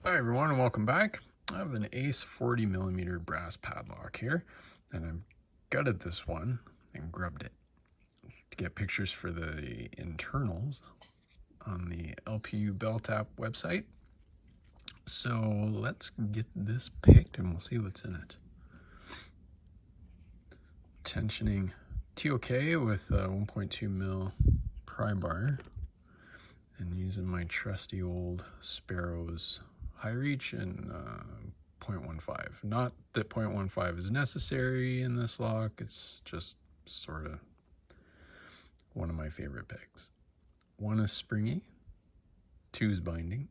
Hi everyone and welcome back. I have an Ace 40mm brass padlock here, and I've gutted this one and grubbed it to get pictures for the internals on the LPU Bell Tap website. So let's get this picked and we'll see what's in it. Tensioning TOK with a 1.2mm pry bar and using my trusty old Sparrows high reach and 0.15. Not that 0.15 is necessary in this lock, it's just sort of one of my favorite picks. 1 is springy, 2 is binding.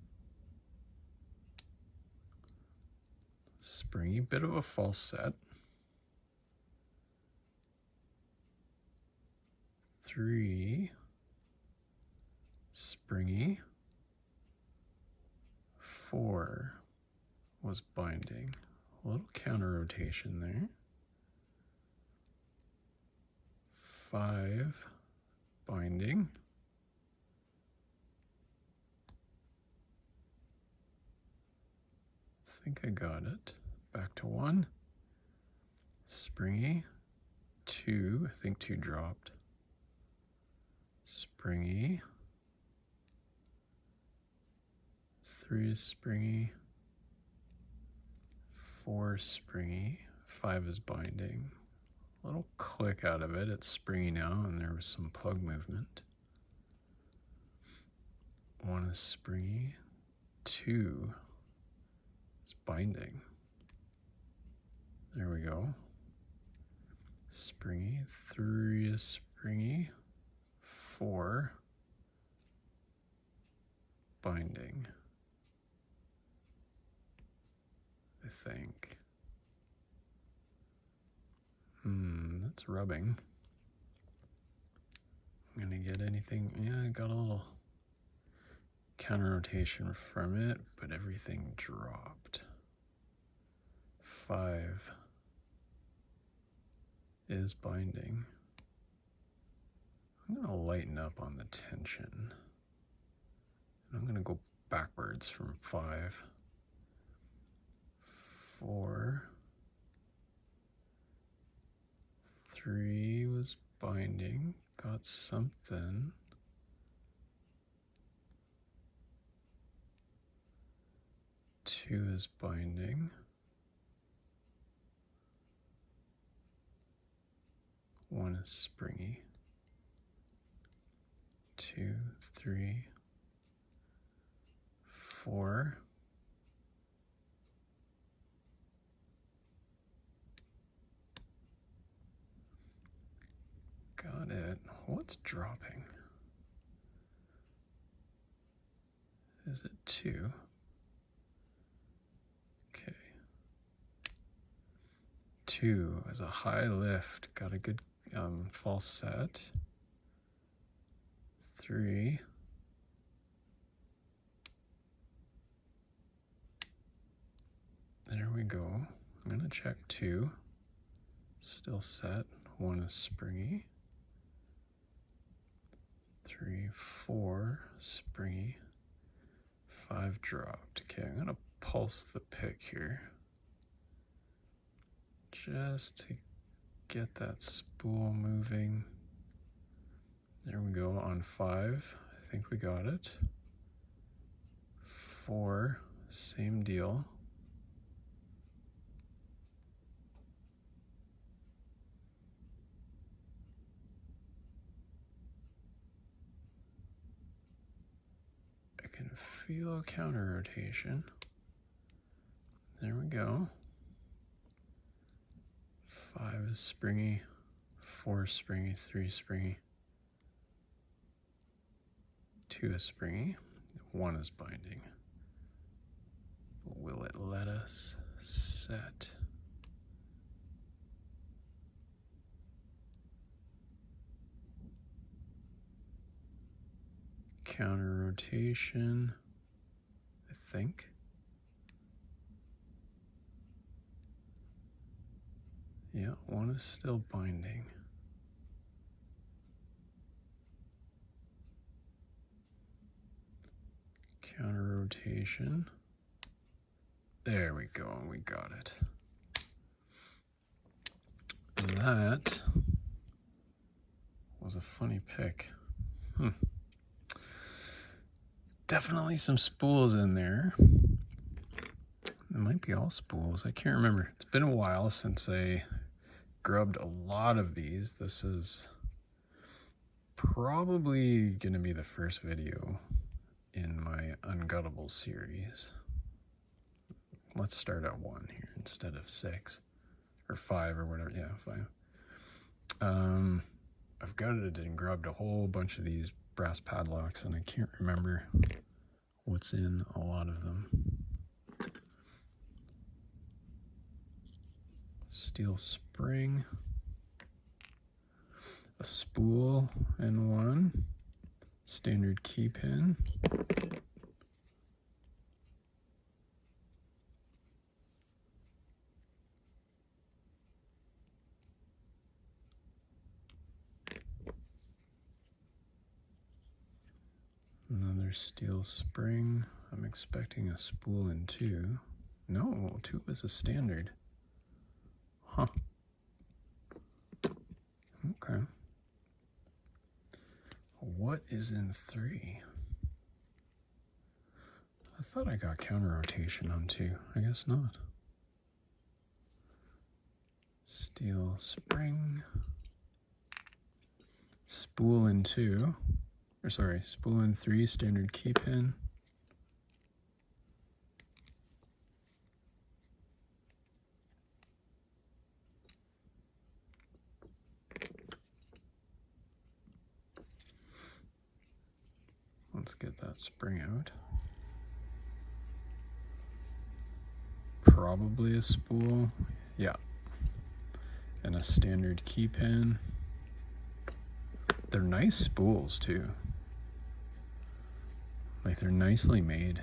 Springy, bit of a false set. 3, springy. 4 was binding. A little counter rotation there. 5, binding. 'I think I got it. Back to 1, springy. 2, I think 2 dropped. Springy. 3 is springy. 4 is springy. 5 is binding. A little click out of it. It's springy now, and there was some plug movement. 1 is springy. 2 is binding. There we go. Springy. 3 is springy. 4 binding. I think. That's rubbing. I'm gonna get anything. Yeah, I got a little counter rotation from it, but everything dropped. 5 is binding. I'm gonna lighten up on the tension. I'm gonna go backwards from 5. 4. 3 was binding. Got something. 2 is binding. 1 is springy. 2, 3, 4. Got it. What's dropping? Is it 2? Okay. 2 is a high lift. Got a good false set. 3. There we go. I'm gonna check 2. Still set. 1 is springy. 3, 4, springy. 5 dropped. Okay, I'm gonna pulse the pick here, just to get that spool moving. There we go on 5. I think we got it. 4, same deal. I can feel a counter rotation. There we go. 5 is springy. 4 is springy. 3 is springy. 2 is springy. 1 is binding. Will it let us set? Counter rotation, I think. Yeah, 1 is still binding. Counter rotation. There we go, we got it. And that was a funny pick. Definitely some spools in there. It might be all spools, I can't remember. It's been a while since I grubbed a lot of these. This is probably gonna be the first video in my Unguttables series. Let's start at 1 here instead of 6 or 5 or whatever. Yeah, 5. I've gutted and grubbed a whole bunch of these brass padlocks, and I can't remember what's in a lot of them. Steel spring, a spool in one, standard key pin, another steel spring. I'm expecting a spool in 2. No, 2 is a standard. Huh. Okay. What is in 3? I thought I got counter rotation on 2. I guess not. Steel spring. Spool in 2. Or sorry, spool in 3, standard key pin. Let's get that spring out. Probably a spool. Yeah. And a standard key pin. They're nice spools too. Like, they're nicely made.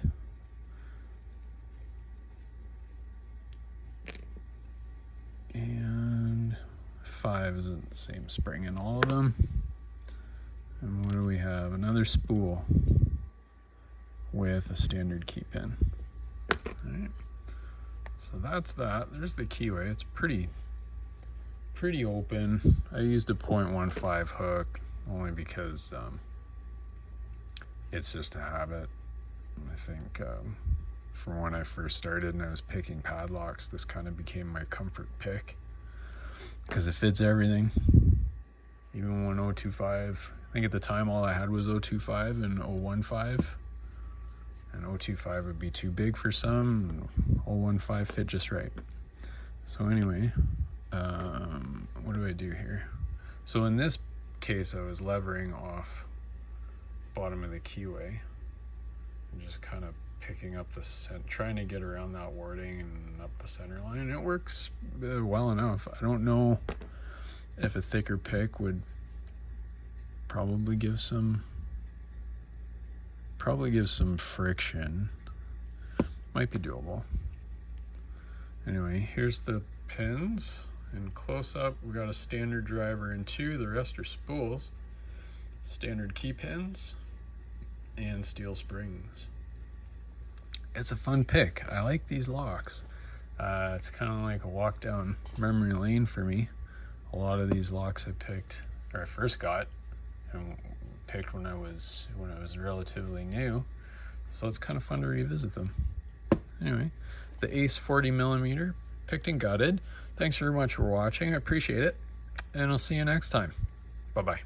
And 5 isn't the same spring in all of them. And what do we have? Another spool with a standard key pin. Alright. So that's that. There's the keyway. It's pretty open. I used a 0.15 hook only because it's just a habit. I think from when I first started and I was picking padlocks, this kind of became my comfort pick because it fits everything. Even when 025, I think at the time all I had was 025 and 015, and 025 would be too big for some, and 015 fit just right. So anyway, what do I do here? So in this case, I was levering off bottom of the keyway and just kind of picking up the trying to get around that warding and up the center line, and it works well enough. I don't know if a thicker pick would probably give some friction. Might be doable. Anyway, here's the pins. In close up, we got a standard driver in 2, the rest are spools, standard key pins, and steel springs. It's a fun pick. I like these locks. It's kind of like a walk down memory lane for me. A lot of these locks I picked, or I first got and picked when I was relatively new, so it's kind of fun to revisit them. Anyway, the Ace 40mm, picked and gutted. Thanks very much for watching. I appreciate it, and I'll see you next time. Bye bye.